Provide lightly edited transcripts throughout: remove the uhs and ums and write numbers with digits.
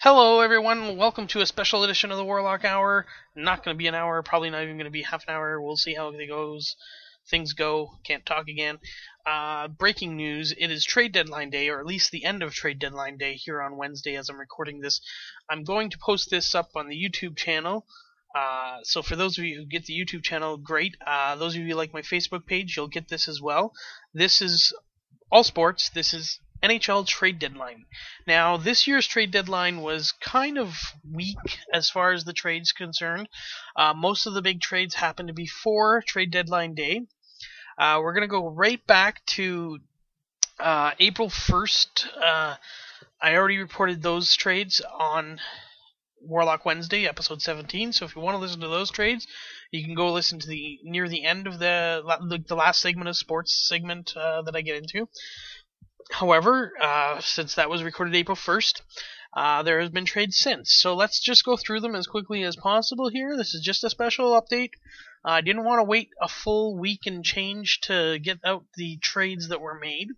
Hello, everyone. Welcome to a special edition of the Warlock Hour. Not going to be an hour, probably not even going to be half an hour. We'll see how it goes. Things go. Can't talk again. Breaking news. It is Trade Deadline Day, or at least the end of Trade Deadline Day here on Wednesday as I'm recording this. I'm going to post this up on the YouTube channel. So for those of you who get the YouTube channel, great. Those of you who like my Facebook page, you'll get this as well. This is all sports. This is NHL Trade Deadline. Now, this year's trade deadline was kind of weak as far as the trade's concerned. Most of the big trades happened to be before Trade Deadline Day. We're going to go right back to April 1st. I already reported those trades on Warlock Wednesday, episode 17. So if you want to listen to those trades, you can go listen to near the end of the last segment of sports segment that I get into. However, since that was recorded April 1st, there has been trades since. So let's just go through them as quickly as possible here. This is just a special update. I didn't want to wait a full week and change to get out the trades that were made.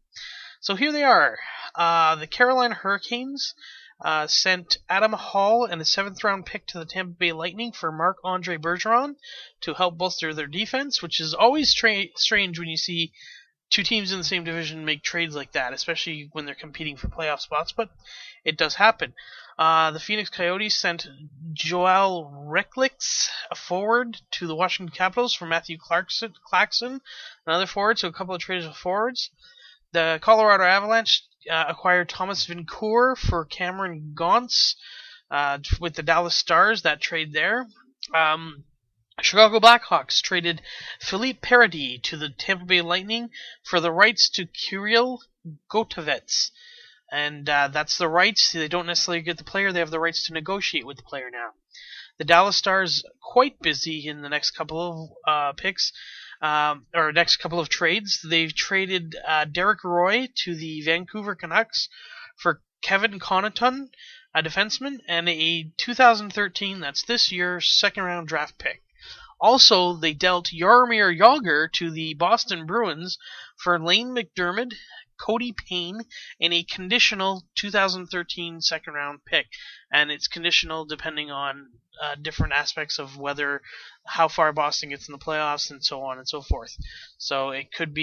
So here they are. The Carolina Hurricanes sent Adam Hall and a 7th round pick to the Tampa Bay Lightning for Marc-Andre Bergeron to help bolster their defense, which is always strange when you see two teams in the same division make trades like that, especially when they're competing for playoff spots, but it does happen. The Phoenix Coyotes sent Joel Recklix, a forward, to the Washington Capitals for Matthew Claxon, another forward, so a couple of trades of forwards. The Colorado Avalanche acquired Thomas Vincour for Cameron Gaunce with the Dallas Stars, that trade there. Chicago Blackhawks traded Philippe Paradis to the Tampa Bay Lightning for the rights to Kirill Gotovets. And that's the rights. They don't necessarily get the player. They have the rights to negotiate with the player now. The Dallas Stars quite busy in the next couple of picks, or next couple of trades. They've traded Derek Roy to the Vancouver Canucks for Kevin Connaughton, a defenseman, and a 2013, that's this year, second-round draft pick. Also, they dealt Jaromir Jagr to the Boston Bruins for Lane McDermott, Cody Payne, and a conditional 2013 second-round pick. And it's conditional depending on different aspects of how far Boston gets in the playoffs and so on and so forth. So it could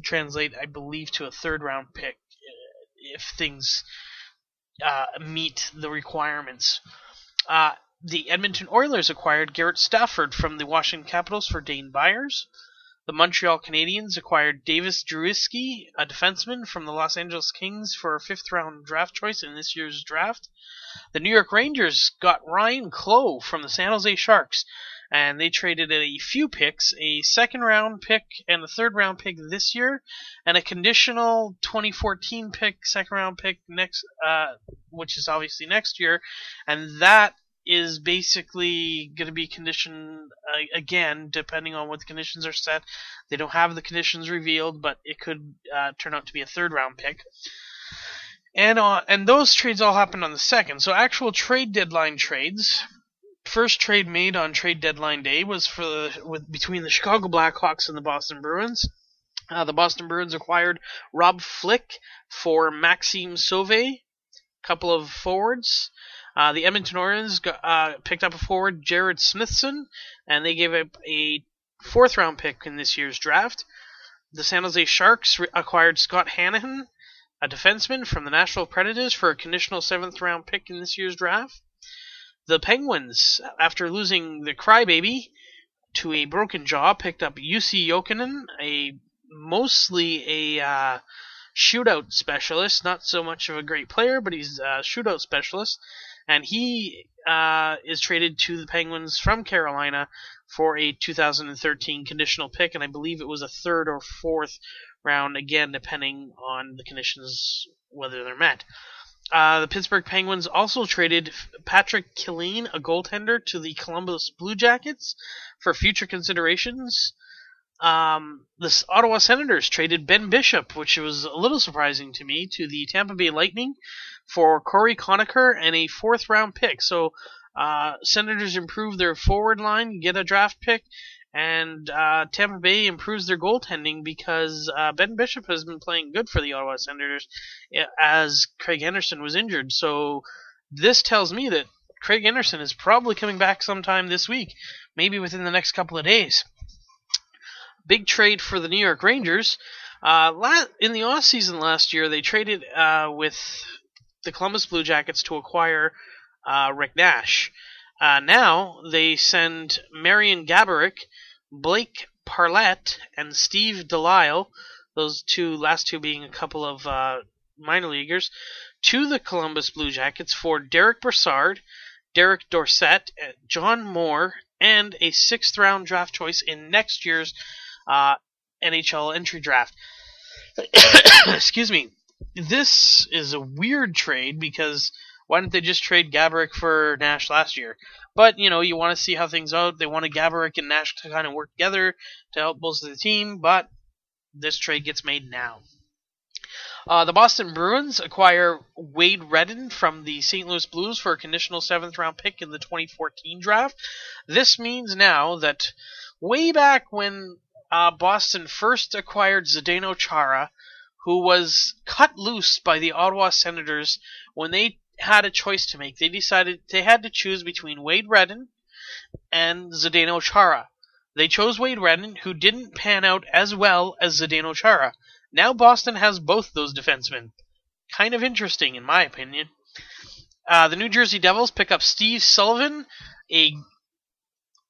translate, I believe, to a third-round pick if things meet the requirements. The Edmonton Oilers acquired Garrett Stafford from the Washington Capitals for Dane Byers. The Montreal Canadiens acquired Davis Druiski, a defenseman, from the Los Angeles Kings for a 5th-round draft choice in this year's draft. The New York Rangers got Ryan Clough from the San Jose Sharks, and they traded a few picks, a 2nd-round pick and a 3rd-round pick this year, and a conditional 2014 pick, 2nd-round pick next, which is obviously next year, and that is basically going to be conditioned again, depending on what the conditions are set. They don't have the conditions revealed, but it could turn out to be a 3rd-round pick. And those trades all happened on the 2nd. So actual trade deadline trades. First trade made on Trade Deadline Day was between the Chicago Blackhawks and the Boston Bruins. The Boston Bruins acquired Rob Flick for Maxime Sauvé, a couple of forwards. The Edmonton Oilers picked up a forward, Jared Smithson, and they gave up a 4th-round pick in this year's draft. The San Jose Sharks acquired Scott Hanahan, a defenseman, from the Nashville Predators for a conditional 7th-round pick in this year's draft. The Penguins, after losing the crybaby to a broken jaw, picked up Jussi Jokinen, mostly a shootout specialist, not so much of a great player, but he's a shootout specialist. And he is traded to the Penguins from Carolina for a 2013 conditional pick, and I believe it was a 3rd or 4th round, again, depending on the conditions, whether they're met. The Pittsburgh Penguins also traded Patrick Killeen, a goaltender, to the Columbus Blue Jackets for future considerations. The Ottawa Senators traded Ben Bishop, which was a little surprising to me, to the Tampa Bay Lightning for Corey Conacher and a 4th-round pick. So Senators improve their forward line, get a draft pick, and Tampa Bay improves their goaltending because Ben Bishop has been playing good for the Ottawa Senators as Craig Henderson was injured. So this tells me that Craig Anderson is probably coming back sometime this week, maybe within the next couple of days. Big trade for the New York Rangers. In the offseason last year, they traded with the Columbus Blue Jackets to acquire Rick Nash. Now they send Marian Gaborik, Blake Parlett, and Steve Delisle, those last two being a couple of minor leaguers, to the Columbus Blue Jackets for Derek Brassard, Derek Dorsett, John Moore, and a 6th-round draft choice in next year's NHL entry draft. Excuse me. This is a weird trade because why didn't they just trade Gaborik for Nash last year? But, you want to see how things out. They wanted Gaborik and Nash to kind of work together to help bolster the team, but this trade gets made now. The Boston Bruins acquire Wade Redden from the St. Louis Blues for a conditional 7th-round pick in the 2014 draft. This means now that way back when Boston first acquired Zdeno Chara, who was cut loose by the Ottawa Senators when they had a choice to make. They decided they had to choose between Wade Redden and Zdeno Chara. They chose Wade Redden, who didn't pan out as well as Zdeno Chara. Now Boston has both those defensemen. Kind of interesting, in my opinion. The New Jersey Devils pick up Steve Sullivan, a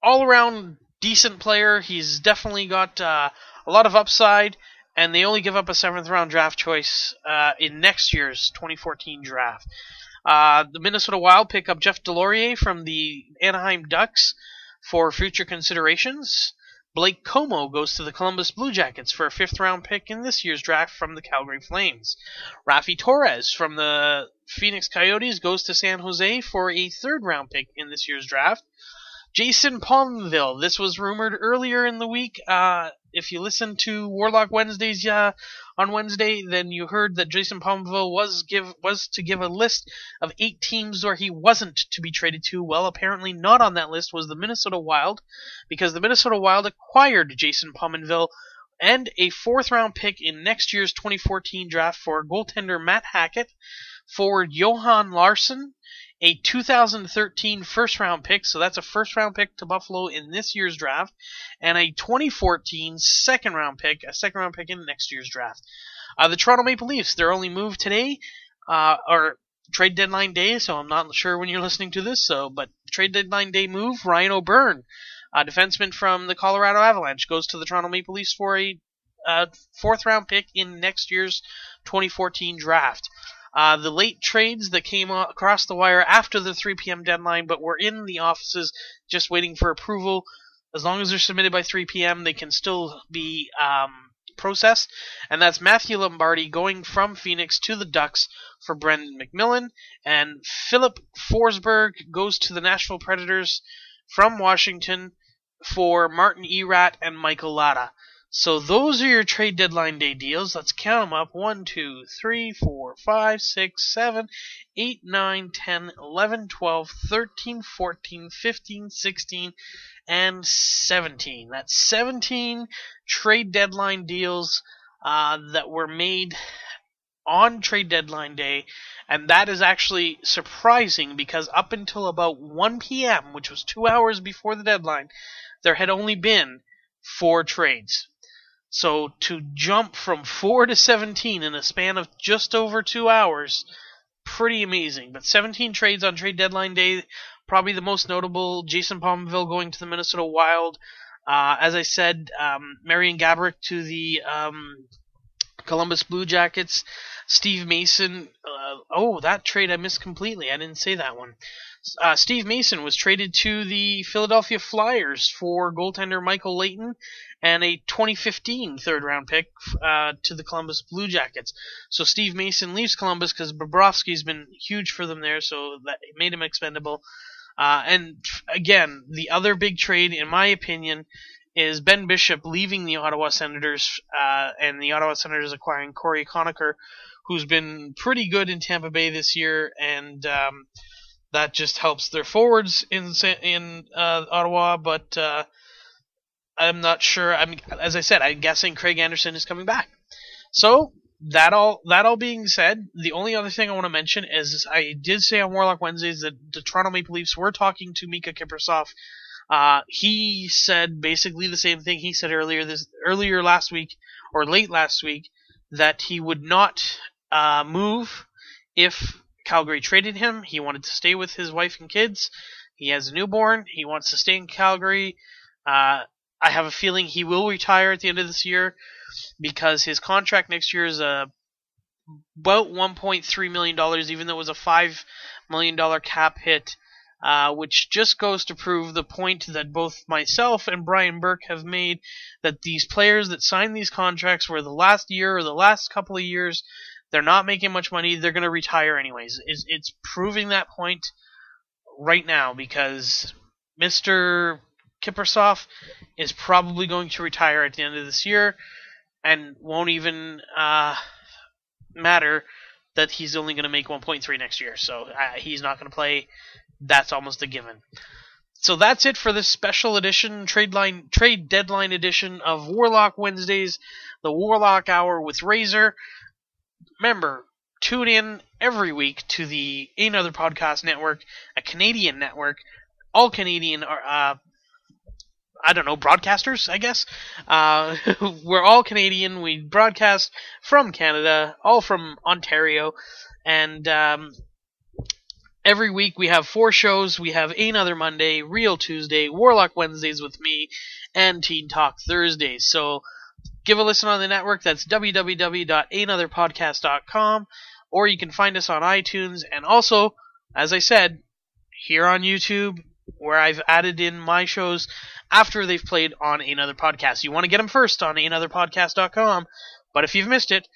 all-around decent player. He's definitely got a lot of upside, and they only give up a 7th-round draft choice in next year's 2014 draft. The Minnesota Wild pick up Jeff Delorier from the Anaheim Ducks for future considerations. Blake Como goes to the Columbus Blue Jackets for a 5th-round pick in this year's draft from the Calgary Flames. Rafi Torres from the Phoenix Coyotes goes to San Jose for a 3rd-round pick in this year's draft. Jason Pominville. This was rumored earlier in the week. If you listened to Warlock Wednesdays on Wednesday, then you heard that Jason Pominville was to give a list of 8 teams where he wasn't to be traded to. Well, apparently not on that list was the Minnesota Wild, because the Minnesota Wild acquired Jason Pominville and a 4th-round pick in next year's 2014 draft for goaltender Matt Hackett, forward Johan Larsson, a 2013 first-round pick, so that's a first-round pick to Buffalo in this year's draft, and a 2014 second-round pick, a second-round pick in next year's draft. The Toronto Maple Leafs, their only move today, or trade deadline day, so I'm not sure when you're listening to this, but trade deadline day move, Ryan O'Byrne, a defenseman from the Colorado Avalanche, goes to the Toronto Maple Leafs for a 4th-round pick in next year's 2014 draft. The late trades that came across the wire after the 3 p.m. deadline, but were in the offices just waiting for approval. As long as they're submitted by 3 p.m., they can still be processed. And that's Matthew Lombardi going from Phoenix to the Ducks for Brendan McMillan. And Philip Forsberg goes to the Nashville Predators from Washington for Martin Erat and Michael Latta. So those are your trade deadline day deals. Let's count them up. 1, 2, 3, 4, 5, 6, 7, 8, 9, 10, 11, 12, 13, 14, 15, 16, and 17. That's 17 trade deadline deals that were made on trade deadline day. And that is actually surprising because up until about 1 p.m., which was 2 hours before the deadline, there had only been 4 trades. So to jump from 4 to 17 in a span of just over 2 hours, pretty amazing. But 17 trades on trade deadline day, probably the most notable, Jason Pominville going to the Minnesota Wild. As I said, Marian Gaborik to the Columbus Blue Jackets. Steve Mason, that trade I missed completely. I didn't say that one. Steve Mason was traded to the Philadelphia Flyers for goaltender Michael Layton and a 2015 third-round pick to the Columbus Blue Jackets. So Steve Mason leaves Columbus because Bobrovsky's been huge for them there, so that made him expendable. And again, the other big trade, in my opinion, is Ben Bishop leaving the Ottawa Senators, and the Ottawa Senators acquiring Corey Conacher, who's been pretty good in Tampa Bay this year, and that just helps their forwards in Ottawa, but I'm not sure. As I said, I'm guessing Craig Anderson is coming back. So that all being said, the only other thing I want to mention is I did say on Warlock Wednesdays that the Toronto Maple Leafs were talking to Mika Kiprusoff. He said basically the same thing he said earlier last week, or late last week, that he would not move if Calgary traded him. He wanted to stay with his wife and kids. He has a newborn. He wants to stay in Calgary. I have a feeling he will retire at the end of this year because his contract next year is about $1.3 million, even though it was a $5 million cap hit, which just goes to prove the point that both myself and Brian Burke have made, that these players that sign these contracts for the last year or the last couple of years, they're not making much money, they're going to retire anyways. It's proving that point right now because Mr. Kiprusoff is probably going to retire at the end of this year and won't even matter that he's only going to make 1.3 next year. So he's not going to play. That's almost a given. So that's it for this special edition, trade deadline edition of Warlock Wednesdays, the Warlock Hour with Razor. Remember, tune in every week to the Ehnother Podcast Network, a Canadian network. All Canadian broadcasters, I guess. We're all Canadian. We broadcast from Canada, all from Ontario. And every week we have 4 shows. We have Ehnother Monday, Real Tuesday, Warlock Wednesdays with me, and Teen Talk Thursdays. So give a listen on the network. That's www.ehnotherpodcast.com. Or you can find us on iTunes. And also, as I said, here on YouTube, where I've added in my shows after they've played on Ehnother Podcast. You want to get them first on ehnotherpodcast.com, but if you've missed it,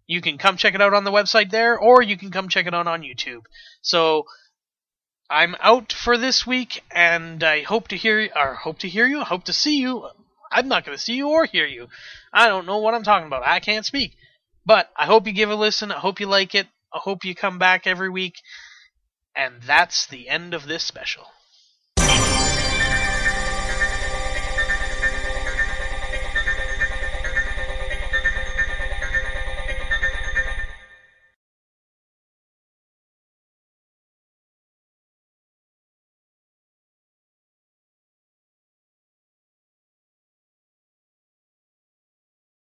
you can come check it out on the website there, or you can come check it out on YouTube. So I'm out for this week, and I hope to see you. I'm not going to see you or hear you. I don't know what I'm talking about. I can't speak. But I hope you give a listen. I hope you like it. I hope you come back every week. And that's the end of this special.